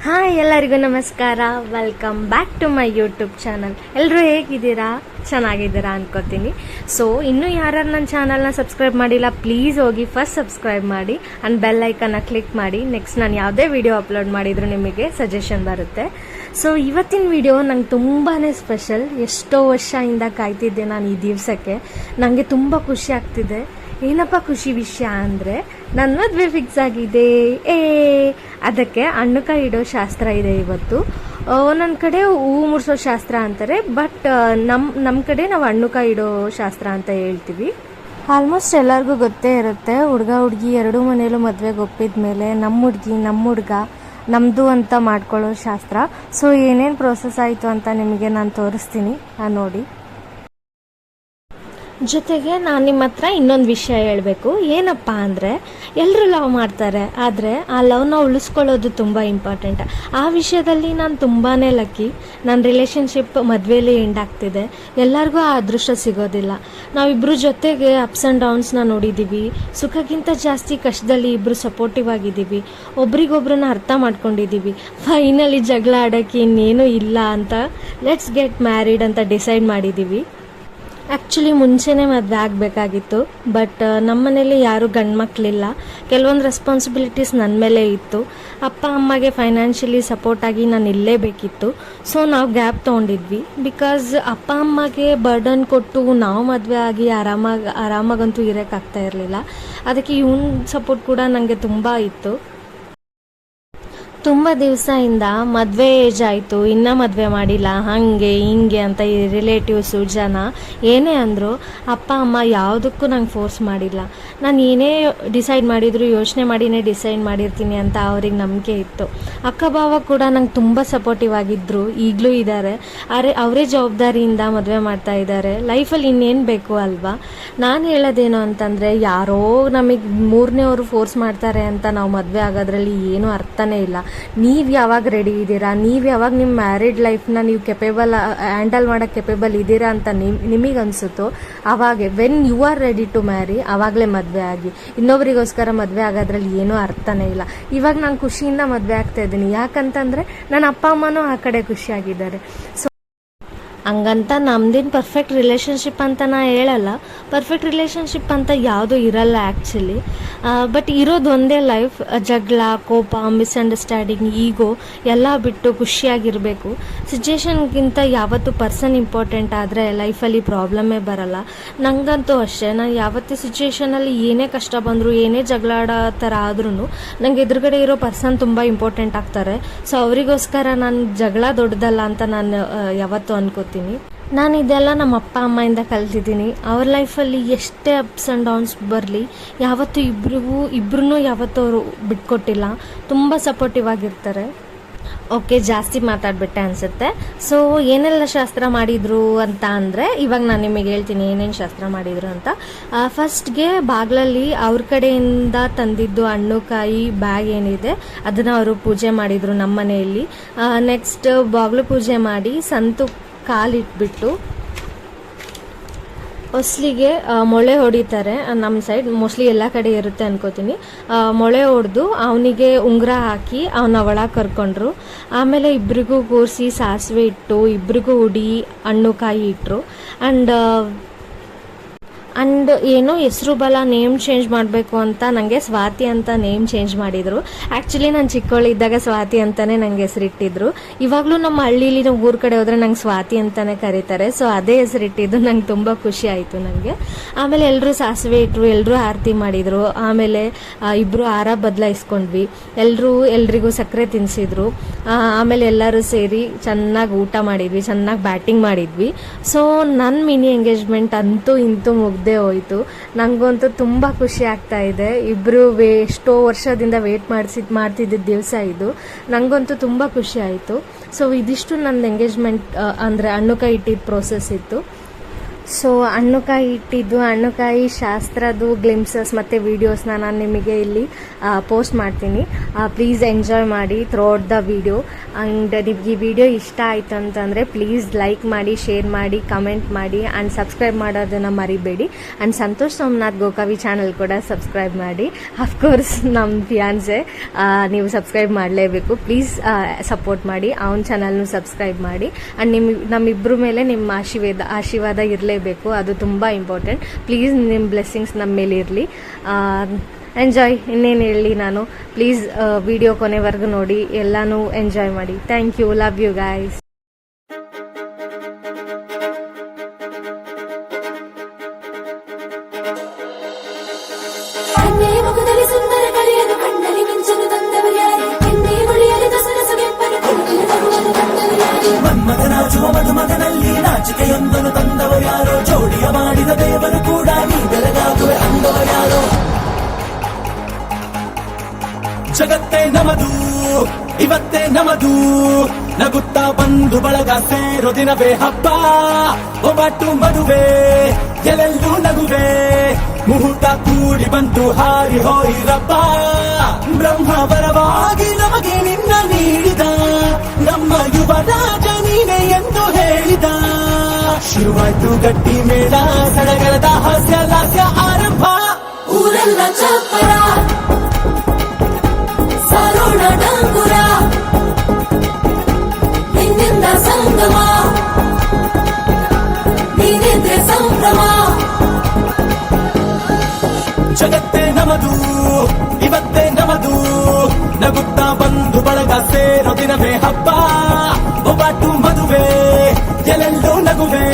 Hi, ಎಲ್ಲರಿಗೂ ನಮಸ್ಕಾರ. Welcome back to my YouTube channel. ಎಲ್ಲರೂ ಹೇಗಿದ್ದೀರಾ? ಚೆನ್ನಾಗಿದ್ದೀರಾ ಅನ್ಕೋತೀನಿ. ಸೊ ಇನ್ನೂ ಯಾರು ನನ್ನ ಚಾನಲ್ನ ಸಬ್ಸ್ಕ್ರೈಬ್ ಮಾಡಿಲ್ಲ, ಪ್ಲೀಸ್ ಹೋಗಿ ಫಸ್ಟ್ ಸಬ್ಸ್ಕ್ರೈಬ್ ಮಾಡಿ ಆ್ಯಂಡ್ ಬೆಲ್ ಐಕನ್ನ ಕ್ಲಿಕ್ ಮಾಡಿ. ನೆಕ್ಸ್ಟ್ ನಾನು ಯಾವುದೇ ವಿಡಿಯೋ ಅಪ್ಲೋಡ್ ಮಾಡಿದ್ರು ನಿಮಗೆ ಸಜೆಷನ್ ಬರುತ್ತೆ. ಸೊ ಇವತ್ತಿನ ವಿಡಿಯೋ ನಂಗೆ ತುಂಬಾ ಸ್ಪೆಷಲ್. ಎಷ್ಟೋ ವರ್ಷದಿಂದ ಕಾಯ್ತಿದ್ದೆ ನಾನು ಈ ದಿವಸಕ್ಕೆ. ನನಗೆ ತುಂಬ ಖುಷಿ ಆಗ್ತಿದೆ. ಏನಪ್ಪ ಖುಷಿ ವಿಷಯ ಅಂದರೆ ನನ್ನ ಮದುವೆ ಫಿಕ್ಸ್ ಆಗಿದೆ. ಅದಕ್ಕೆ ಹಣ್ಣುಕಾಯಿ ಇಡೋ ಶಾಸ್ತ್ರ ಇದೆ ಇವತ್ತು. ಒಂದೊಂದು ಕಡೆ ಹೂವು ಮುಡ್ಸೋ ಶಾಸ್ತ್ರ ಅಂತಾರೆ, ಬಟ್ ನಮ್ಮ ಕಡೆ ನಾವು ಹಣ್ಣುಕಾಯಿ ಇಡೋ ಶಾಸ್ತ್ರ ಅಂತ ಹೇಳ್ತೀವಿ. ಆಲ್ಮೋಸ್ಟ್ ಎಲ್ಲರಿಗೂ ಗೊತ್ತೇ ಇರುತ್ತೆ, ಹುಡುಗ ಹುಡುಗಿ ಎರಡೂ ಮನೇಲೂ ಮದುವೆಗೆ ಒಪ್ಪಿದ ಮೇಲೆ ನಮ್ಮ ಹುಡುಗಿ ನಮ್ಮ ಹುಡುಗ ನಮ್ಮದು ಅಂತ ಮಾಡ್ಕೊಳ್ಳೋ ಶಾಸ್ತ್ರ. ಸೊ ಏನೇನು ಪ್ರೋಸೆಸ್ ಆಯಿತು ಅಂತ ನಿಮಗೆ ನಾನು ತೋರಿಸ್ತೀನಿ, ನೋಡಿ. ಜೊತೆಗೆ ನಾನು ನಿಮ್ಮ ಹತ್ರ ಇನ್ನೊಂದು ವಿಷಯ ಹೇಳಬೇಕು. ಏನಪ್ಪ ಅಂದರೆ, ಎಲ್ಲರೂ ಲವ್ ಮಾಡ್ತಾರೆ, ಆದರೆ ಆ ಲವ್ನ ಉಳಿಸ್ಕೊಳ್ಳೋದು ತುಂಬ ಇಂಪಾರ್ಟೆಂಟ್. ಆ ವಿಷಯದಲ್ಲಿ ನಾನು ತುಂಬಾ ಲಕ್ಕಿ. ನನ್ನ ರಿಲೇಷನ್ಶಿಪ್ ಮದುವೆಯಲ್ಲಿ ಎಂಡ್ ಆಗ್ತಿದೆ. ಎಲ್ಲರಿಗೂ ಆ ಅದೃಷ್ಟ ಸಿಗೋದಿಲ್ಲ. ನಾವಿಬ್ಬರು ಜೊತೆಗೆ ಅಪ್ಸ್ ಆ್ಯಂಡ್ ಡೌನ್ಸ್ನ ನೋಡಿದ್ದೀವಿ. ಸುಖಕ್ಕಿಂತ ಜಾಸ್ತಿ ಕಷ್ಟದಲ್ಲಿ ಇಬ್ಬರು ಸಪೋರ್ಟಿವ್ ಆಗಿದ್ದೀವಿ. ಒಬ್ರಿಗೊಬ್ರನ್ನ ಅರ್ಥ ಮಾಡ್ಕೊಂಡಿದ್ದೀವಿ. ಫೈನಲಿ ಜಗಳ ಆಡೋಕ್ಕೆ ಇನ್ನೇನು ಇಲ್ಲ ಅಂತ ಲೆಟ್ಸ್ ಗೆಟ್ ಮ್ಯಾರಿಡ್ ಅಂತ ಡಿಸೈಡ್ ಮಾಡಿದ್ದೀವಿ. ಆ್ಯಕ್ಚುಲಿ ಮುಂಚೆನೇ ಮದುವೆ ಆಗಬೇಕಾಗಿತ್ತು, ಬಟ್ ನಮ್ಮ ಮನೇಲಿ ಯಾರೂ ಗಂಡು ಮಕ್ಕಳಿಲ್ಲ. ಕೆಲವೊಂದು ರೆಸ್ಪಾನ್ಸಿಬಿಲಿಟೀಸ್ ನನ್ನ ಮೇಲೆ ಇತ್ತು. ಅಪ್ಪ ಅಮ್ಮಗೆ ಫೈನಾನ್ಷಿಯಲಿ ಸಪೋರ್ಟಾಗಿ ನಾನು ಇರಲೇಬೇಕಿತ್ತು. ಸೊ ನಾವು ಗ್ಯಾಪ್ ತೊಗೊಂಡಿದ್ವಿ. ಬಿಕಾಸ್ ಅಪ್ಪ ಅಮ್ಮಗೆ ಬರ್ಡನ್ ಕೊಟ್ಟು ನಾವು ಮದುವೆ ಆಗಿ ಆರಾಮಾಗಂತೂ ಇರೋಕ್ಕಾಗ್ತಾ ಇರಲಿಲ್ಲ. ಅದಕ್ಕೆ ಇವನ್ ಸಪೋರ್ಟ್ ಕೂಡ ನನಗೆ ತುಂಬ ಇತ್ತು. ತುಂಬ ದಿವಸದಿಂದ ಮದುವೆ ಏಜ್ ಆಯಿತು, ಇನ್ನೂ ಮದುವೆ ಮಾಡಿಲ್ಲ, ಹಾಗೆ ಹಿಂಗೆ ಅಂತ ಈ ರಿಲೇಟಿವ್ಸು ಜನ ಏನೇ ಅಂದರು, ಅಪ್ಪ ಅಮ್ಮ ಯಾವುದಕ್ಕೂ ನಂಗೆ ಫೋರ್ಸ್ ಮಾಡಿಲ್ಲ. ನಾನು ಏನೇ ಡಿಸೈಡ್ ಮಾಡಿದ್ರು ಯೋಚನೆ ಮಾಡಿನೇ ಡಿಸೈಡ್ ಮಾಡಿರ್ತೀನಿ ಅಂತ ಅವ್ರಿಗೆ ನಂಬಿಕೆ ಇತ್ತು. ಅಕ್ಕ ಭಾವ ಕೂಡ ನಂಗೆ ತುಂಬ ಸಪೋರ್ಟಿವ್ ಆಗಿದ್ದರು, ಈಗಲೂ ಇದ್ದಾರೆ. ಅವರೇ ಜವಾಬ್ದಾರಿಯಿಂದ ಮದುವೆ ಮಾಡ್ತಾ ಇದ್ದಾರೆ. ಲೈಫಲ್ಲಿ ಇನ್ನೇನು ಬೇಕು ಅಲ್ವಾ? ನಾನು ಹೇಳೋದೇನು ಅಂತಂದರೆ, ಯಾರೋ ನಮಗೆ ಮೂರನೇವರು ಫೋರ್ಸ್ ಮಾಡ್ತಾರೆ ಅಂತ ನಾವು ಮದುವೆ ಆಗೋದ್ರಲ್ಲಿ ಏನೂ ಅರ್ಥನೇ ಇಲ್ಲ. ನೀವು ಯಾವಾಗ ರೆಡಿ ಇದ್ದೀರಾ, ನೀವು ಯಾವಾಗ ನಿಮ್ಮ ಮ್ಯಾರಿಡ್ ಲೈಫ್ನ ನೀವು ಹ್ಯಾಂಡಲ್ ಮಾಡೋಕ್ಕೆ ಕೆಪೇಬಲ್ ಇದ್ದೀರಾ ಅಂತ ನಿಮಗೆ ಅನಿಸುತ್ತೋ ಆವಾಗೆ, when you are ready to marry, ಆವಾಗಲೇ ಮದುವೆ ಆಗಿ. ಇನ್ನೊಬ್ರಿಗೋಸ್ಕರ ಮದುವೆ ಆಗೋದ್ರಲ್ಲಿ ಏನೂ ಅರ್ಥನೇ ಇಲ್ಲ. ಇವಾಗ ನಾನು ಖುಷಿಯಿಂದ ಮದುವೆ ಆಗ್ತಾ ಇದ್ದೀನಿ, ಯಾಕಂತಂದರೆ ನನ್ನ ಅಪ್ಪ ಅಮ್ಮನೂ ಆ ಕಡೆ ಖುಷಿಯಾಗಿದ್ದಾರೆ. ಸೊ ಹಂಗಂತ ನಮ್ದೇನು ಪರ್ಫೆಕ್ಟ್ ರಿಲೇಷನ್ಶಿಪ್ ಅಂತ ನಾ ಹೇಳಲ್ಲ. ಪರ್ಫೆಕ್ಟ್ ರಿಲೇಷನ್ಶಿಪ್ ಅಂತ ಯಾವುದೂ ಇರಲ್ಲ ಆ್ಯಕ್ಚುಲಿ. ಬಟ್ ಇರೋದು ಒಂದೇ ಲೈಫ್. ಜಗಳ, ಕೋಪ, ಮಿಸ್ಅಂಡರ್ಸ್ಟ್ಯಾಂಡಿಂಗ್, ಈಗೋ ಎಲ್ಲ ಬಿಟ್ಟು ಖುಷಿಯಾಗಿರಬೇಕು. ಸಿಚುಯೇಷನ್ಗಿಂತ ಯಾವತ್ತೂ ಪರ್ಸನ್ ಇಂಪಾರ್ಟೆಂಟ್ ಆದರೆ ಲೈಫಲ್ಲಿ ಪ್ರಾಬ್ಲಮ್ಮೇ ಬರಲ್ಲ. ನನಗಂತೂ ಅಷ್ಟೇ. ನಾನು ಯಾವತ್ತೂ ಸಿಚುಯೇಷನಲ್ಲಿ ಏನೇ ಕಷ್ಟ ಬಂದರೂ, ಏನೇ ಜಗಳ ಆಡೋ ಥರ ಆದ್ರೂ ನನಗೆ ಎದುರುಗಡೆ ಇರೋ ಪರ್ಸನ್ ತುಂಬ ಇಂಪಾರ್ಟೆಂಟ್ ಆಗ್ತಾರೆ. ಸೊ ಅವರಿಗೋಸ್ಕರ ನಾನು ಜಗಳ ದೊಡ್ಡದಲ್ಲ ಅಂತ ನಾನು ಯಾವತ್ತೂ ಅನ್ಕೋತೀನಿ. ನಾನು ಇದೆಲ್ಲ ನಮ್ಮ ಅಪ್ಪ ಅಮ್ಮಯಿಂದ ಕಲ್ತಿದ್ದೀನಿ. ಅವ್ರ ಲೈಫಲ್ಲಿ ಎಷ್ಟೇ ಅಪ್ಸ್ ಆ್ಯಂಡ್ ಡೌನ್ಸ್ ಬರಲಿ, ಯಾವತ್ತೂ ಇಬ್ಬರೂ ಯಾವತ್ತೂ ಅವರು ಬಿಟ್ಕೊಟ್ಟಿಲ್ಲ. ತುಂಬ ಸಪೋರ್ಟಿವ್ ಆಗಿರ್ತಾರೆ. ಓಕೆ, ಜಾಸ್ತಿ ಮಾತಾಡ್ಬಿಟ್ಟೆ ಅನಿಸುತ್ತೆ. ಸೊ ಏನೆಲ್ಲ ಶಾಸ್ತ್ರ ಮಾಡಿದರು ಅಂತ ಅಂದರೆ, ಇವಾಗ ನಾನು ನಿಮಗೆ ಹೇಳ್ತೀನಿ ಏನೇನು ಶಾಸ್ತ್ರ ಮಾಡಿದರು ಅಂತ. ಫಸ್ಟ್ಗೆ ಬಾಗಿಲಲ್ಲಿ ಅವ್ರ ಕಡೆಯಿಂದ ತಂದಿದ್ದು ಹಣ್ಣುಕಾಯಿ ಬ್ಯಾಗ್ ಏನಿದೆ ಅದನ್ನು ಅವರು ಪೂಜೆ ಮಾಡಿದರು ನಮ್ಮ ಮನೆಯಲ್ಲಿ. ನೆಕ್ಸ್ಟ್ ಬಾಗಿಲು ಪೂಜೆ ಮಾಡಿ ಸಂತು ಕಾಲಿಟ್ಬಿಟ್ಟು ಹೊಸ್ಲಿಗೆ ಮೊಳೆ ಹೊಡಿತಾರೆ. ನಮ್ಮ ಸೈಡ್ ಮೋಸ್ಟ್ಲಿ ಎಲ್ಲ ಕಡೆ ಇರುತ್ತೆ ಅನ್ಕೋತೀನಿ. ಮೊಳೆ ಹೊಡೆದು ಅವನಿಗೆ ಉಂಗುರ ಹಾಕಿ ಅವನ ಒಳಗೆ ಕರ್ಕೊಂಡ್ರು. ಆಮೇಲೆ ಇಬ್ಬರಿಗೂ ಕೂರಿಸಿ ಸಾಸಿವೆ ಇಟ್ಟು ಇಬ್ಬರಿಗೂ ಉಡಿ ಹಣ್ಣು ಕಾಯಿ ಇಟ್ಟರು. ಆ್ಯಂಡ್ ಏನೋ ಹೆಸರು ಬಲ ನೇಮ್ ಚೇಂಜ್ ಮಾಡಬೇಕು ಅಂತ ನನಗೆ ಸ್ವಾತಿ ಅಂತ ನೇಮ್ ಚೇಂಜ್ ಮಾಡಿದರು. ಆ್ಯಕ್ಚುಲಿ ನಾನು ಚಿಕ್ಕವಳಿದ್ದಾಗ ಸ್ವಾತಿ ಅಂತಲೇ ನನಗೆ ಹೆಸರಿಟ್ಟಿದ್ರು. ಇವಾಗಲೂ ನಮ್ಮ ಹಳ್ಳೀಲಿ ನಾವು ಊರ ಕಡೆ ಹೋದರೆ ನಂಗೆ ಸ್ವಾತಿ ಅಂತಲೇ ಕರೀತಾರೆ. ಸೊ ಅದೇ ಹೆಸರಿಟ್ಟಿದ್ದು ನಂಗೆ ತುಂಬ ಖುಷಿ ಆಯಿತು ನನಗೆ. ಆಮೇಲೆ ಎಲ್ಲರೂ ಸಾಸಿವೆ ಇಟ್ಟರು, ಎಲ್ಲರೂ ಆರತಿ ಮಾಡಿದರು. ಆಮೇಲೆ ಇಬ್ಬರು ಹಾರ ಬದಲಾಯಿಸ್ಕೊಂಡ್ವಿ. ಎಲ್ರಿಗೂ ಸಕ್ಕರೆ ತಿನ್ನಿಸಿದ್ರು. ಆಮೇಲೆ ಎಲ್ಲರೂ ಸೇರಿ ಚೆನ್ನಾಗಿ ಊಟ ಮಾಡಿದ್ವಿ, ಚೆನ್ನಾಗಿ ಬ್ಯಾಟಿಂಗ್ ಮಾಡಿದ್ವಿ. ಸೊ ನನ್ನ ಮಿನಿ ಎಂಗೇಜ್ಮೆಂಟ್ ಅಂತೂ ಇಂತೂ ಮುಗ್ದೇ ಹೋಯಿತು. ನನಗಂತೂ ತುಂಬ ಖುಷಿ ಆಗ್ತಾ ಇದೆ. ಇಬ್ಬರು ಎಷ್ಟೋ ವರ್ಷದಿಂದ ವೇಟ್ ಮಾಡ್ತಿದ್ದ ದಿವಸ ಇದು. ನನಗಂತೂ ತುಂಬ ಖುಷಿ ಆಯಿತು. ಸೊ ಇದಿಷ್ಟು ನನ್ನ ಎಂಗೇಜ್ಮೆಂಟ್ ಅಂದರೆ ಹಣ್ಣುಕಾಯಿ ಇಟ್ಟಿದ್ದ ಪ್ರೋಸೆಸ್ ಇತ್ತು. ಸೊ ಹಣ್ಣುಕಾಯಿ ಇಟ್ಟಿದ್ದು ಹಣ್ಣುಕಾಯಿ ಶಾಸ್ತ್ರದ್ದು ಗ್ಲಿಮ್ಸಸ್ ಮತ್ತು ವೀಡಿಯೋಸ್ನ ನಾನು ನಿಮಗೆ ಇಲ್ಲಿ ಪೋಸ್ಟ್ ಮಾಡ್ತೀನಿ. ಪ್ಲೀಸ್ ಎಂಜಾಯ್ ಮಾಡಿ ಥ್ರೂಔಟ್ ದ ವಿಡಿಯೋ. ಆ್ಯಂಡ್ ನಿಮ್ಗೆ ಈ ವಿಡಿಯೋ ಇಷ್ಟ ಆಯಿತು ಅಂತಂದರೆ ಪ್ಲೀಸ್ ಲೈಕ್ ಮಾಡಿ, ಶೇರ್ ಮಾಡಿ, ಕಮೆಂಟ್ ಮಾಡಿ ಆ್ಯಂಡ್ ಸಬ್ಸ್ಕ್ರೈಬ್ ಮಾಡೋದನ್ನು ಮರಿಬೇಡಿ. ಆ್ಯಂಡ್ ಸಂತೋಷ್ ಸೋಮನಾಥ್ ಗೋಕವಿ ಚಾನಲ್ ಕೂಡ ಸಬ್ಸ್ಕ್ರೈಬ್ ಮಾಡಿ. ಅಫ್ಕೋರ್ಸ್ ನಮ್ಮ ಫಿಯಾನ್ಸೆ ನೀವು ಸಬ್ಸ್ಕ್ರೈಬ್ ಮಾಡಲೇಬೇಕು. ಪ್ಲೀಸ್ ಸಪೋರ್ಟ್ ಮಾಡಿ, ಅವನ ಚಾನಲ್ನು ಸಬ್ಸ್ಕ್ರೈಬ್ ಮಾಡಿ. ಆ್ಯಂಡ್ ನಮ್ಮಿಬ್ಬರ ಮೇಲೆ ನಿಮ್ಮ ಆಶೀರ್ವಾದ ಇರಲೇಬೇಕು, ಅದು ತುಂಬ ಇಂಪಾರ್ಟೆಂಟ್. ಪ್ಲೀಸ್ ನಿಮ್ಮ ಬ್ಲೆಸ್ಸಿಂಗ್ಸ್ ನಮ್ಮ ಮೇಲೆ ಇರಲಿ. ಎಂಜಾಯ್. ಇನ್ನೇನು ಹೇಳಿ ನಾನು, ಪ್ಲೀಸ್ ವಿಡಿಯೋ ಕೊನೆವರೆಗೂ ನೋಡಿ, ಎಲ್ಲನೂ ಎಂಜಾಯ್ ಮಾಡಿ. Thank you. Love you guys. ಮನ್ಮಥನಾಚುವ ಮಧುಮಗನಲ್ಲಿ ನಾಚಿಕೆಯೊಂದನ್ನು ತಂದವರು ಯಾರೋ, ಜೋಡಿಯ ಮಾಡಿದ ದೇವರು ಕೂಡ ನೀ ಬೆಳಗಾಗುವೆ ಅಂದವರು ಯಾರೋ. ಜಗತ್ತೇ ನಮದು ಇವತ್ತೇ ನಮದು, ನಗುತ್ತಾ ಬಂದು ಬಳಗ ಸೇರೋ ದಿನವೇ ಹಬ್ಬ. ಒಬ್ಬಟ್ಟು ಮದುವೆ ಎಲ್ಲೆಲ್ಲೂ ನಗುವೆ, ಮುಹೂರ್ತ ಕೂಡಿ ಬಂತು ಹಾರಿ ಹೋಯಿರಪ್ಪ. ಬ್ರಹ್ಮ ವರವಾಗಿ ನಮಗೆ ನಿನ್ನ ನೀಡಿದ, ನಮ್ಮ ಯುವರಾಜ ನೀನೆ ಎಂದು ಹೇಳಿದ. ಶುರುವಾಯ್ತು ಗಟ್ಟಿ ಮೇಳ, ಸಡಗರದ ಹಾಸ್ಯ ಲಾಸ್ಯ ಆರಂಭ. ಊರೆಲ್ಲ ಚಪ್ಪರ ಸಾರೋಣ ಡಂಗುರ, ನಿನ್ನಿಂದ ಸಂಗಮ ನೀನಿದ್ರೆ ಸಂಭ್ರಮ. ಜಗತ್ತೇ ನಮದು ಇವತ್ತೇ ನಮದು, ನಗುತ್ತಾ ಬಂದು ಬಳಗ ಸೇರೋ ದಿನವೇ ಹಬ್ಬ. ಒಬ್ಬಟ್ಟು ಮದುವೆ ಎಲ್ಲೆಲ್ಲೂ ನಗುವೆ,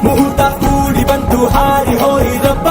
ಮುಹೂರ್ತ ಕೂಡಿ ಬಂತು ಹಾರಿ ಹೋಯಿರಪ್ಪ.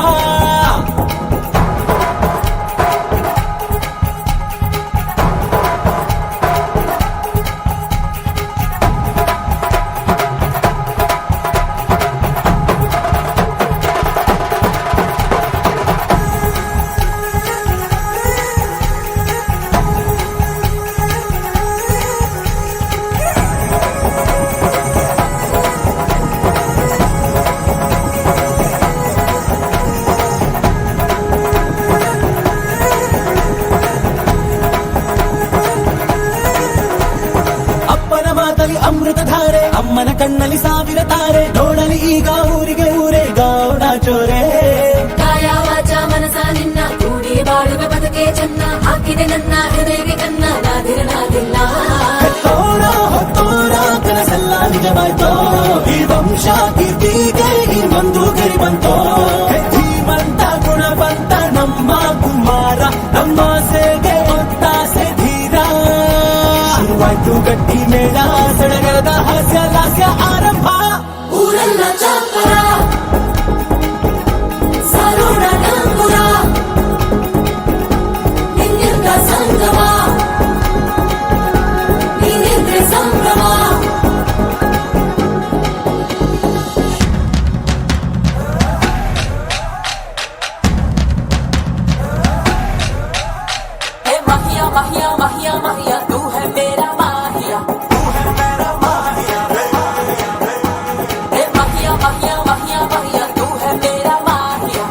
ಅಮೃತಧಾರೆ ಅಮ್ಮನ ಕಣ್ಣಲ್ಲಿ ಸಾವಿರ ತಾರೆ, ನೋಡಲಿ ಈಗ ಊರಿಗೆ ಊರೇ ಗೌಡ ಚೋರೆ. ಕಾಯ ವಾಚ ಮನಸ ನಿನ್ನ ಕೂಡಿ ಬಾಳುವ ಬದುಕೆ ಚೆನ್ನ, ಹಾಕಿದೆ ನನ್ನ ಹೃದಯಕ್ಕೆ ಕನ್ನ ನಾದಿರನಾದಿಲ್ಲ. ಹೊತ್ತೋರ ಕನಸೆಲ್ಲ ನಿಜವಾಯ್ತೋ, ಈ ವಂಶ ಕೀರ್ತಿಗೆ ಇನ್ನೊಂದು ಗರಿ ಬಂತೋ. ಧೀಮಂತ ಗುಣವಂತ ನಮ್ಮ ಕುಮಾರ, ನಮ್ಮ ಸೇಗೆ ಒತ್ತಾಸೆ ಧೀರ. ಶುರುವಾಯ್ತು ಗಟ್ಟಿ ಮೇಳ, ಸಡಗರದ ಹಾಸ್ಯ ಲಾಸ್ಯ ಆರಂಭ. ಊರೆಲ್ಲ ಚಾಪರ ಸಾರೋಣ ಡಂಗುರ, ನಿನ್ನಿಂದ ಸಂಗಮ ನೀನಿದ್ರೆ ಸಂಭ್ರಮ. माहिया माहिया माहिया माहिया तू है मेरा माहिया, तू है मेरा माहिया. माहिया माहिया माहिया माहिया तू है मेरा माहिया.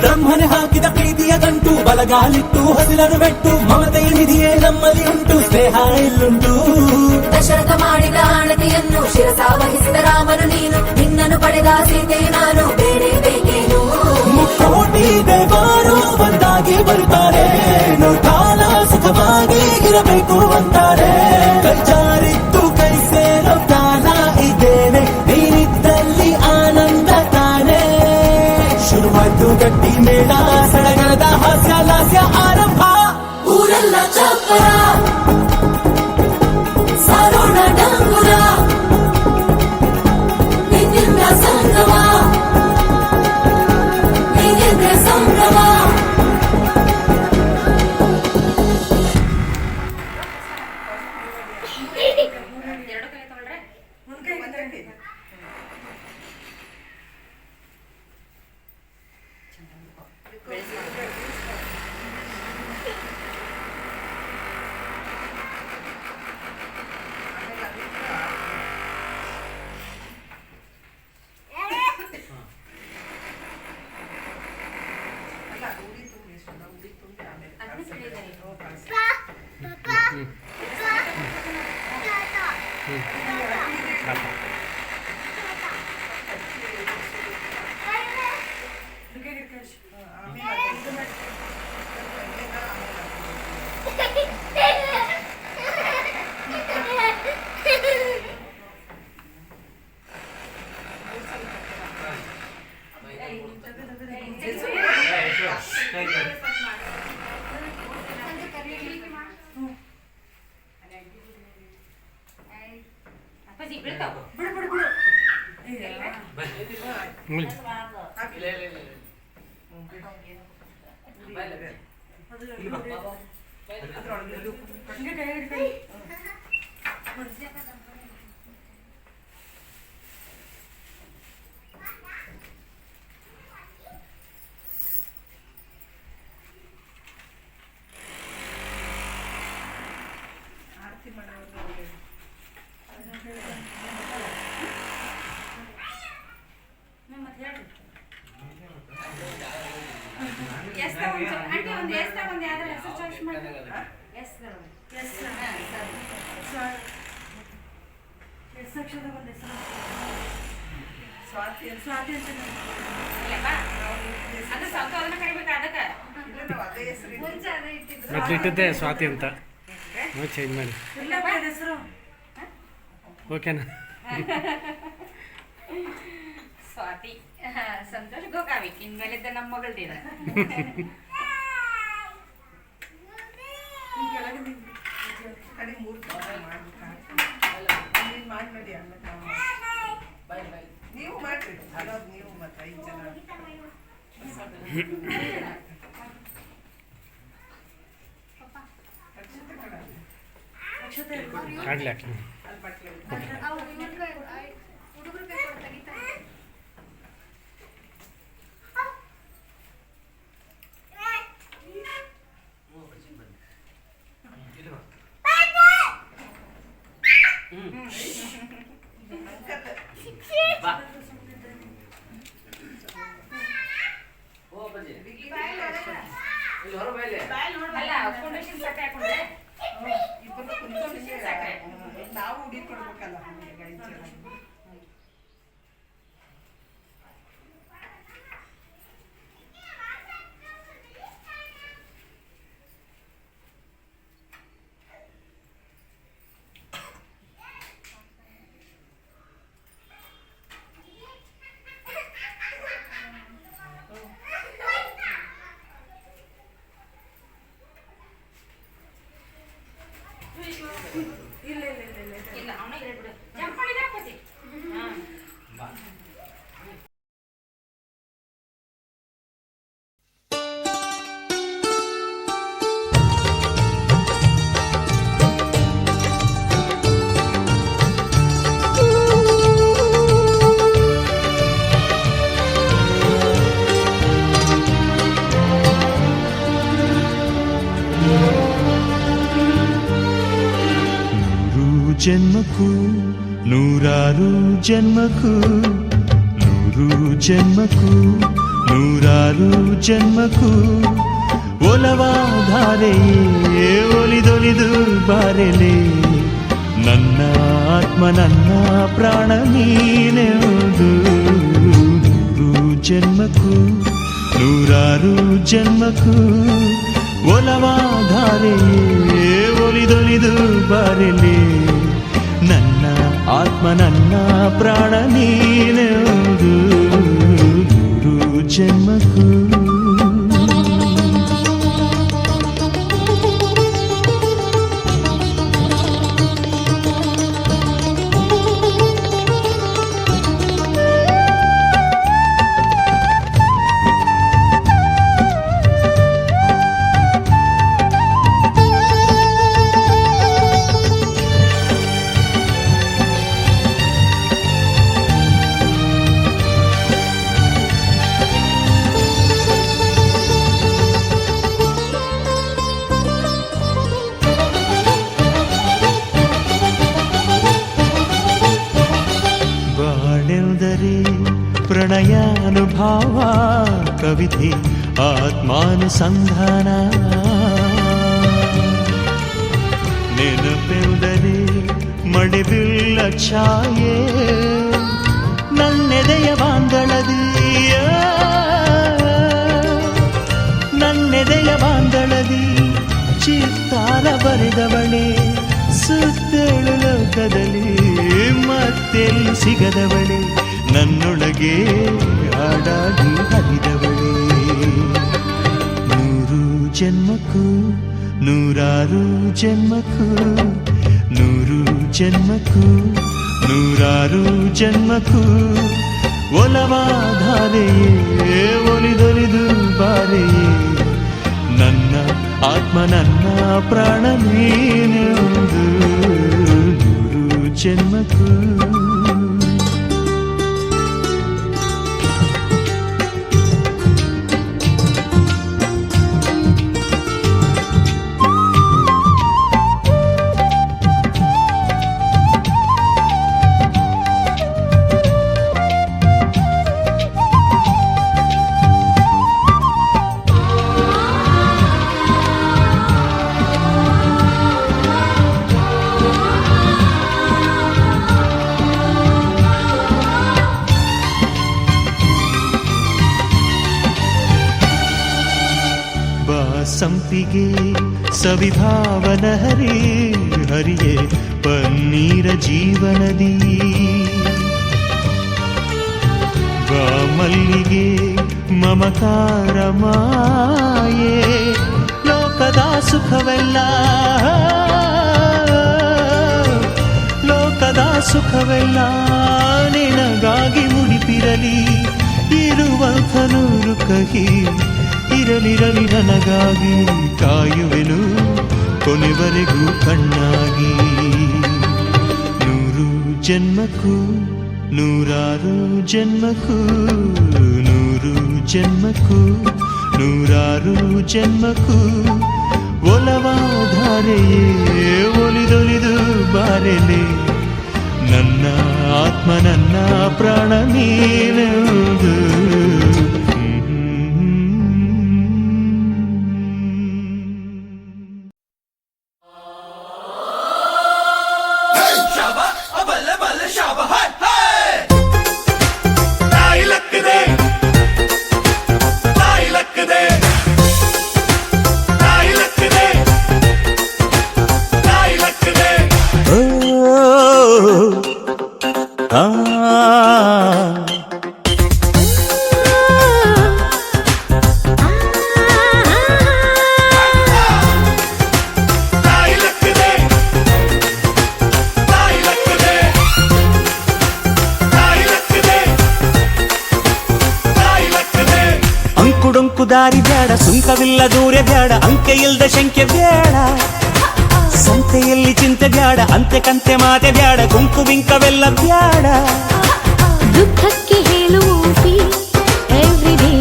ಬ್ರಹ್ಮನೆ ಹಾಕಿದ ಪ್ರೀತಿಯ ಗಂಟು, ಬಲಗಾಲಿಟ್ಟು ಹಸಿರನು ಬೆಟ್ಟು, ಮಮತೆಯ ನಿಧಿಯೇ ನಮ್ಮಲ್ಲಿ ಉಂಟು, ಸ್ನೇಹ ಇಲ್ಲುಂಟು. ದಶರಥ ಮಾಡಿದ ಆಣತಿಯನ್ನು ಶಿರಸ ವಹಿಸಿದ ರಾಮನು ನೀನು, ನಿನ್ನನ್ನು ಪಡೆದ ಸೀತೆ ನಾನು, ಬೇರೆ ಬೇಕೇನು. ಮುಕ್ಕೋಟಿ ದೇವರು ಒಂದಾಗಿ ಬರುತ್ತಾರೆ, ಕಾಲ ಸುಖವಾಗಿ ಇರಬೇಕು ಅಂತಾರೆ. ಕೈ ಜಾರಿದ್ದು ಕೈ ಸೇರೋ ಕಾಲ ಇದೇನೆ, ನೀನಿದ್ದಲ್ಲಿ ಆನಂದ ತಾನೆ. ಶುರುವಾಯ್ತು ಗಟ್ಟಿ ಮೇಳ, ಸಡಗರದ ಹಾಸ್ಯ ಲಾಸ್ಯ ಆರಂಭ. ಊರೆಲ್ಲ ಚಪ್ಪರ ಸಾರೋಣ ಡಂಗುರ, ನಿನ್ನಿಂದ ಸಂಗಮ ನೀನಿದ್ರೆ ಸಂಭ್ರಮ. ಎರಡು ಕೈ ತಗೊಂಡ್ರೆ ಮುಂದೆ ಮೊದಲಿಟ್ಟಿದ್ದೆ ಸ್ವಾತಿ ಅಂತ ಚೇಂಜ್ ಮಾಡಿ ಓಕೆನಾ? ಸ್ವಾತಿ ಸಂತೋಷ್ ಗೋಕಾವಿಕ್ ಇನ್ಮೇಲಿದ್ದ ನಮ್ಮ ಮಗಳ್ದಿನ ನೀವು ಮಾಡ್ರಿ ಅದಾವ್ ನೀವು ಮತ್ತೆ 5 ಜನ ಆಗ್ಲಿ ಹಾಕಿ ನಾವು ಹುಡಿ ಕೊಡ್ಬೇಕಲ್ಲ 5 ಜನ. ಇಲ್ಲ ಅವನ ಹೇಳ್ಬಿಡು ಜಂಪ್ ಮಾಡಿದ ಹಾಕೋತಿ ಜನ್ಮಕ್ಕೂ ನೂರಾರು ಜನ್ಮಕ್ಕೂ ನೂರು ಜನ್ಮಕ್ಕೂ ನೂರಾರು ಜನ್ಮಕ್ಕೂ ಒಲವಾಧಾರೆಯೇ ಒಲಿದೊಲಿದು ಬಾರೆಲೆ ನನ್ನ ಆತ್ಮ ನನ್ನ ಪ್ರಾಣ ನೀನೆಂದು ನೂರು ಜನ್ಮಕ್ಕೂ ನೂರಾರು ಜನ್ಮಕ್ಕೂ ಒಲವಾಧಾರೆಯೇ ಒಲಿದೊಲಿದು ಬಾರೆಲೆ ನನ್ನ ಆತ್ಮ ನನ್ನ ಪ್ರಾಣ ನೀನೆಂದು ನೂರು ಜನ್ಮಕ್ಕೂ ಪ್ರಣಯಾನುಭಾವ ಕವಿತೆ ಆತ್ಮಾನುಸಂಧಾನ ಛಾಯೆ ನನ್ನೆದೆಯ ಬಾಂದಳದಿ ನನ್ನೆದೆಯ ಬಾಂದಳದಿ ಚಿತ್ತಾರ ಬರೆದವಳೆ ಸುತ್ತೇಳು ಲೋಕದಲ್ಲಿ ಮತ್ತೆಲ್ಲಿ ಸಿಗದವಳೆ ನನ್ನೊಳಗೆ ಹಾಡಾಗಿ ಹರಿದವಳೆ ನೂರು ಜನ್ಮಕ್ಕೂ ನೂರಾರು ಜನ್ಮಕ್ಕೂ ನೂರು ಜನ್ಮಕ್ಕೂ ನೂರಾರು ಜನ್ಮಕ್ಕೂ ಒಲವಾಧಾರೆಯೇ ಒಲಿದೊಲಿದು ಬಾರೆಯೇ ನನ್ನ ಆತ್ಮ ನನ್ನ ಪ್ರಾಣ ನೀನೆಂದು ನೂರು ಜನ್ಮಕ್ಕೂ ಸಂಪಿಗೆ ಸವಿಭಾವನ ಹರಿ ಹರಿಯೇ ಪನ್ನೀರ ಜೀವನದಿ ಮಲ್ಲಿಗೆ ಮಮಕಾರ ಮಾಯೆ ಲೋಕದ ಸುಖವೆಲ್ಲ ಲೋಕದ ಸುಖವೆಲ್ಲ ನಿನಗಾಗಿ ಮುಡಿಪಿರಲಿ ಇರುವಂಥ ನೂರು ಕಹಿ ಇರಲಿರಲಿ ನನಗಾಗಿ ಕಾಯುವೆನು ಕೊನೆವರೆಗೂ ಕಣ್ಣಾಗಿ ನೂರು ಜನ್ಮಕ್ಕೂ ನೂರಾರು ಜನ್ಮಕ್ಕೂ ನೂರು ಜನ್ಮಕ್ಕೂ ನೂರಾರು ಜನ್ಮಕ್ಕೂ ಒಲವಾಧಾರೆಯೇ ಒಲಿದೊಲಿದು ಬಾರೆಲೆ ನನ್ನ ಆತ್ಮ ನನ್ನ ಪ್ರಾಣ ನೀನೆಂದು ದಾರಿ ಬೇಡ ಸುಂಕವಿಲ್ಲ ದೂರ ಬೇಡ ಅಂಕೆ ಇಲ್ದ ಶಂಕೆ ಬೇಡ ಸಂತೆಯಲ್ಲಿ ಚಿಂತೆ ಬೇಡ ಅಂತೆ ಕಂತೆ ಮಾತೆ ಬೇಡ ಗುಂಕು ಬಿಂಕವೆಲ್ಲ ಬೇಡ ದುಃಖಕ್ಕೆ ಹೇಳುವಿ ಎವ್ರಿಡೇ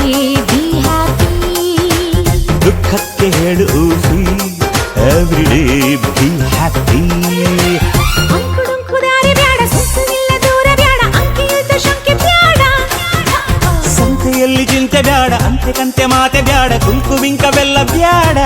ಬಿ ಹ್ಯಾಪಿ ದುಃಖಕ್ಕೆ ಹೇಳುವಿ ಎವ್ರಿಡೇ ಬಿ ಹ್ಯಾಪಿ ಅಂಕುಡೊಂಕು ದಾರಿ ಬೇಡ ಸುಂಕವಿಲ್ಲ ದೂರ ಬೇಡ ಅಂಕೆ ಇಲ್ದ ಶಂಕೆ ಬೇಡ ಸಂತೆಯಲ್ಲಿ ಚಿಂತೆ ಬೇಡ ಅಂತೆ ಕಂತೆ ಮಾತೆ ಬ್ಯಾಡ ಕುಂಕು ಬಿಂಕವೆಲ್ಲ ಬ್ಯಾಡ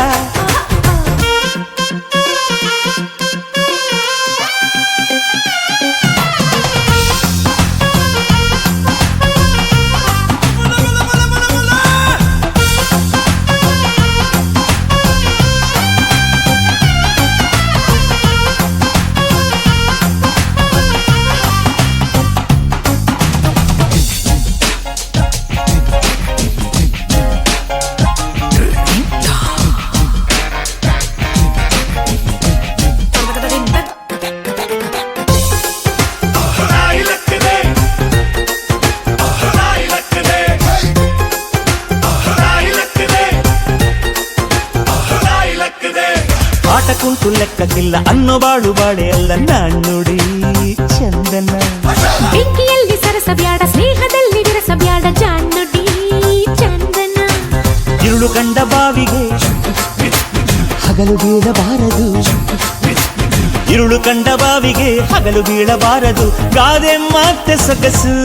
ಕುಂಟು ಲೆಕ್ಕಕ್ಕಿಲ್ಲ ಅನ್ನೋ ಬಾಳು ಬಾಳೆ ಅಲ್ಲ ನಾಣ್ಣುಡಿ ಚಂದನ ಬೆಂಕಿಯಲ್ಲಿ ಸರಸ ಬ್ಯಾಡ ಸ್ನೇಹದಲ್ಲಿ ವಿರಸ ಬ್ಯಾಡ ಜಾಣ್ಣುಡಿ ಚಂದನ ഇരുಳು ಕಂಡ ಬಾವಿಗೆ ಹಗಲು ಬೀಳಬಾರದು ഇരുಳು ಕಂಡ ಬಾವಿಗೆ ಹಗಲು ಬೀಳಬಾರದು ಗಾದೆ ಮತ್ತೆ ಸೊಗಸು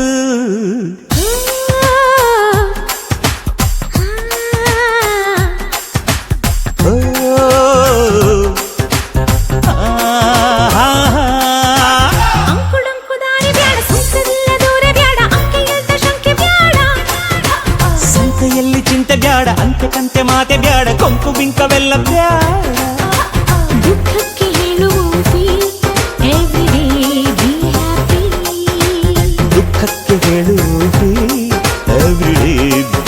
ಅಂಕುಡ ಬ್ಯಾಡ ದುಃಖಕ್ಕೆ ಹೇಳುವುದು ಎವ್ರಿಡೇ ಬಿ ಹ್ಯಾಪಿ. ದುಃಖಕ್ಕೆ ಹೇಳುವುದು ಎವ್ರಿಡೇ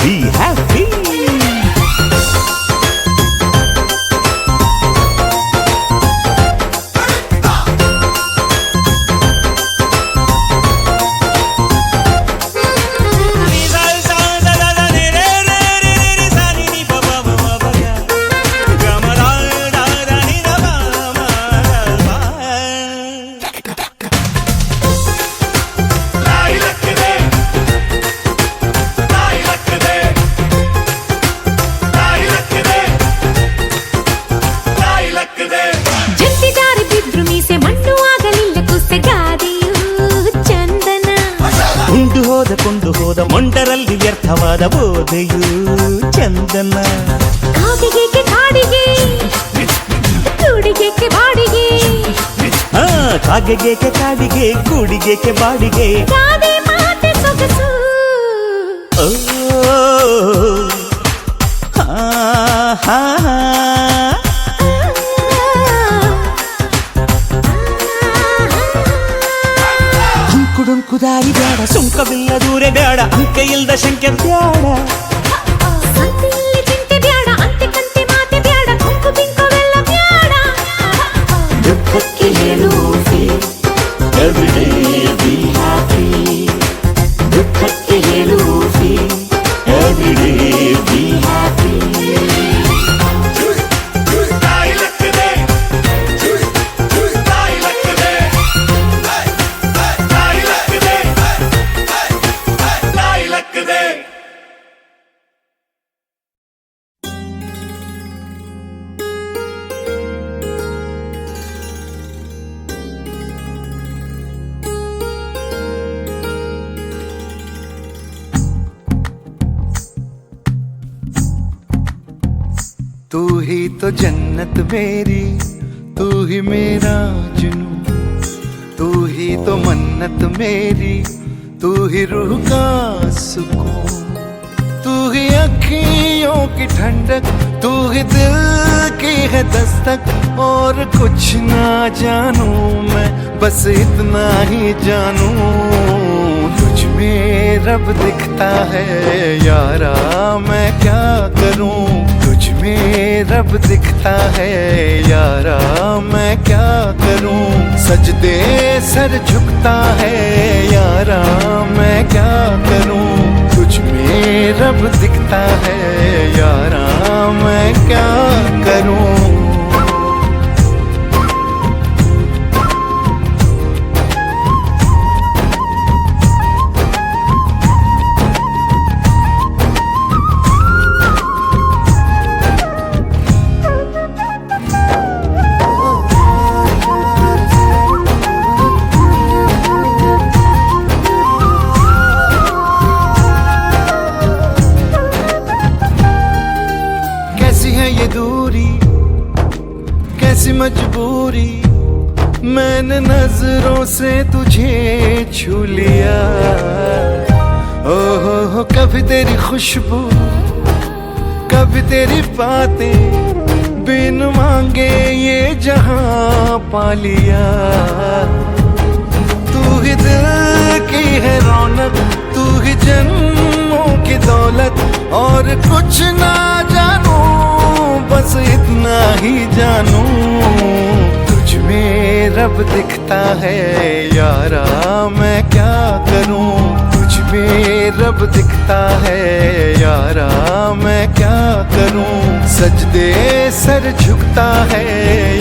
ಬಿ ಹ್ಯಾಪಿ. ಜಂತಿದಾರಿ ಬಿದ್ರು ಮೀಸೆ ಮಣ್ಣು ಆಗಲಿಲ್ಲ ಕುಸೆಗಾದೆಯು ಚಂದನ. ಉಂಡು ಹೋದ ಕೊಂಡು ಹೋದ ಮೊಂಡರಲ್ಲಿ ವ್ಯರ್ಥವಾದ ಬೋಧೆಯು ಚಂದನ. ಕಾಗೆಗೆ ಕಾಡಿಗೆ ಕೂಡಿಗೆ ಬಾಡಿಗೆ ಕಾಗೆಗೆ ಕಾಡಿಗೆ ಕೂಡಿಗೆ ಬಾಡಿಗೆ ಗಾದೆ ಮಾತೆ ಸೊಗಸು. ಓ ಹಾ ಹಾ ಹಾ. ಅಂಕುಡೊಂಕು ದಾರಿ ಬ್ಯಾಡ ಸುಂಕವಿಲ್ಲ ದೂರೆ ಬ್ಯಾಡ ಅಂಕೆ ಇಲ್ದ ಶಂಕೆ ಬ್ಯಾಡ. ಸಂತೆಯಲ್ಲಿ ಚಿಂತೆ ಬ್ಯಾಡ ಅಂತೆ ಕಂತೆ ಮಾತೆ ಬ್ಯಾಡ ಕೊಂಕು ಬಿಂಕವೆಲ್ಲ ಬ್ಯಾಡ. ದುಃಖಕ್ಕೆ ಹೇಳುವುದೇ ಎವ್ರಿಡೇ ಬಿ ಹ್ಯಾಪಿ. ದುಃಖಕ್ಕೆ ಹೇಳುವುದೇ ಎವ್ರಿಡೇ ಬಿ ಹ್ಯಾಪಿ. तू ही तो जन्नत मेरी, तू ही मेरा जुनू, तू ही तो मन्नत मेरी, तू ही रूह का सुकून, तू ही अखियों की ठंडक, तू ही दिल की है दस्तक. और कुछ ना जानू मैं बस इतना ही जानू, तुझ में रब दिखता है यारा मैं क्या करूं. तुझ में रब दिखता है यारा मैं क्या करूं. सजदे सर झुकता है यारा मैं क्या करूं. तुझ में रब दिखता है यारा मैं क्या करूं. कैसी मजबूरी मैंने नजरों से तुझे छू लिया. ओहो कभी तेरी खुशबू कभी तेरी बातें बिन मांगे ये जहां पा लिया. तू ही दिल की है रौनक, तू ही जन्मों की दौलत. और कुछ ना जानू बस इतना ही जानू, तुझ में रब दिखता है यारा मैं क्या करूं. तुझ में रब दिखता है यारा मैं क्या करूं. सजदे सर झुकता है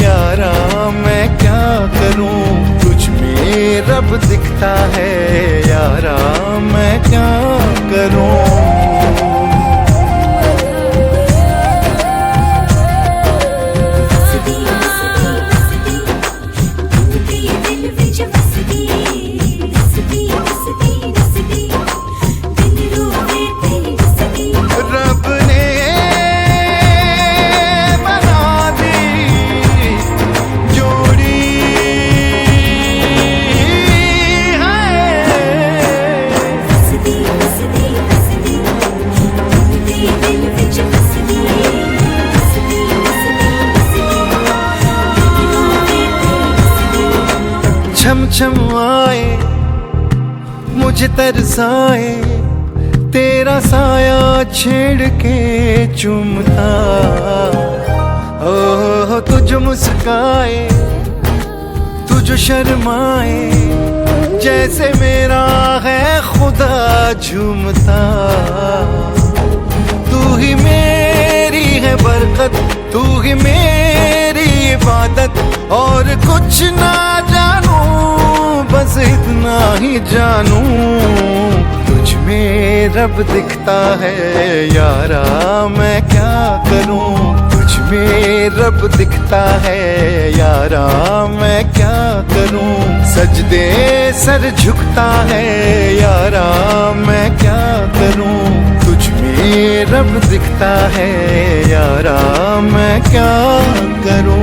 यारा मैं क्या करूं. तुझ में रब दिखता है यारा मैं क्या करूं. छम छम आए मुझे तरसाए, तेरा साया छेड़ के चूमता। ओह तुझ मुस्काए तुझ शर्माए, जैसे मेरा है खुदा झूमता। तू ही मेरी है बरकत, तू ही मेरी इबादत, और कुछ ना जानू बस इतना ही जानू, तुझ में रब दिखता है यारा मैं क्या करूं। तुझ में रब दिखता है यारा मैं क्या करूं। सजदे सर झुकता है यारा मैं क्या करूं। तुझ में रब दिखता है यारा मैं क्या करूं।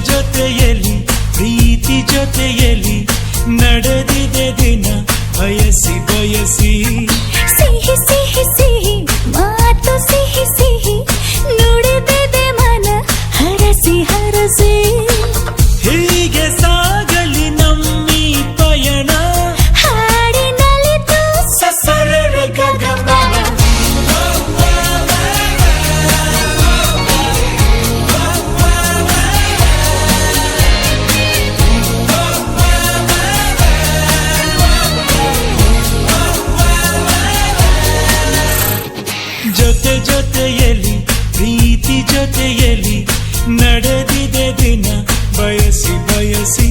ಜೊತೆಯಲಿ ಪ್ರೀತಿ ಜೊತೆಯಲಿ ನಡೆದಿದೆ ದಿನ ಬಯಸಿ ಬಯಸಿ. ಸಿಹಿ ಸಿಹಿ ಸಿಹಿ ಮಾತು ಸಿಹಿ ಸಿಹಿ ನುಡಿದಿದೆ ಮನ ಹರಸಿ ಹರಸಿ. ಹೀಗೆ ಸಾಗಲಿ ನಮ್ಮಿ ಪಯಣ ಹಾಡಿನಲಿತು ಸಸರಳ ಗಗನ. ಜೊತೆ ಜೊತೆಯಲಿ ಪ್ರೀತಿ ಜೊತೆಯಲಿ ನಡೆದಿದೆ ದಿನ ಬಯಸಿ ಬಯಸಿ.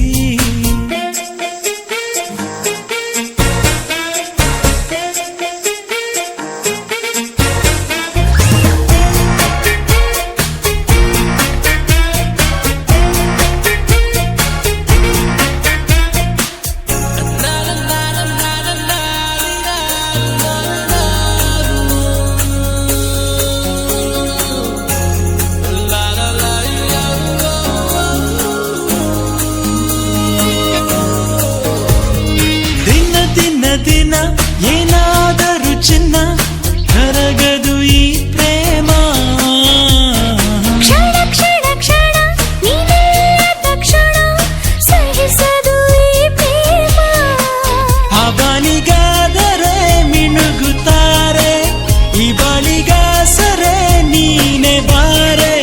ದಿನ ಏನಾದರೂ ಚಿನ್ನ ಕರಗದು ಈ ಪ್ರೇಮ. ಕ್ಷಣ ಕ್ಷಣ ಕ್ಷಣ ನೀನೆಲ್ಲ ತಕ್ಷಣ ಸಹಿಸದು ಈ ಪ್ರೇಮ. ಆ ಬಾಲಿಗಾದರೆ ಮಿನುಗುತ್ತಾರೆ, ಈ ಬಾಲಿಗಾಸರೆ ನೀನೆ ಬಾರೆ.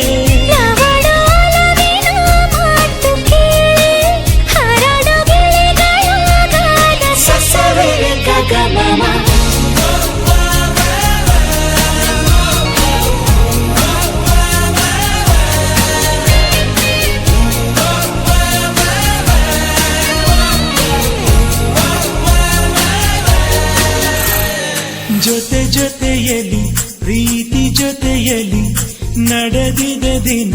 ನವಡೋಲವಿನ ಮಾತು ಕೇಳಿ ಹರಡು ಗಿಳಿಗಳಾಗಾದ ಸಸವೆಯ ಗಗಮಮ. ಜೊತೆ ಜೊತೆಯಲಿ ಪ್ರೀತಿ ಜೊತೆಯಲಿ ನಡೆದಿದೆ ದಿನ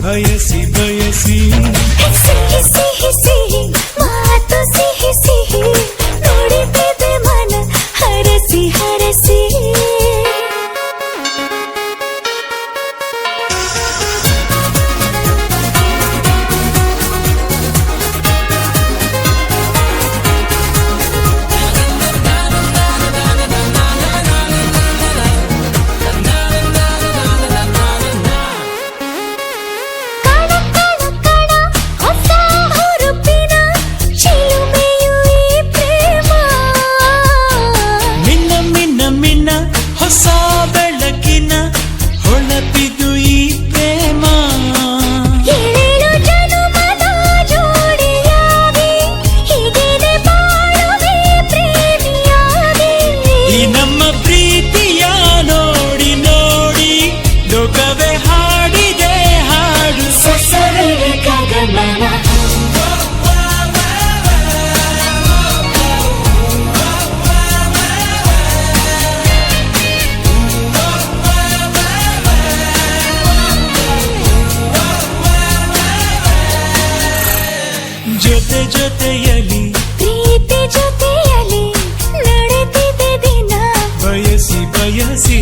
ಬಯಸಿ ಬಯಸಿ. ಸಿಹಿ ಸಿಹಿ ಸಿಹಿ ಮಾತು ಸಿಹಿ ಸಿಹಿ ನುಡಿದಿದೆ ಮನ ಹರಸಿ ಹರಸಿ. ಜೊತೆ ಜೊತೆಯಲಿ ಪ್ರೀತಿ ಜೊತೆಯಲ್ಲಿ ನಡೆದಿದೆ ದಿನ ಬಯಸಿ ಬಯಸಿ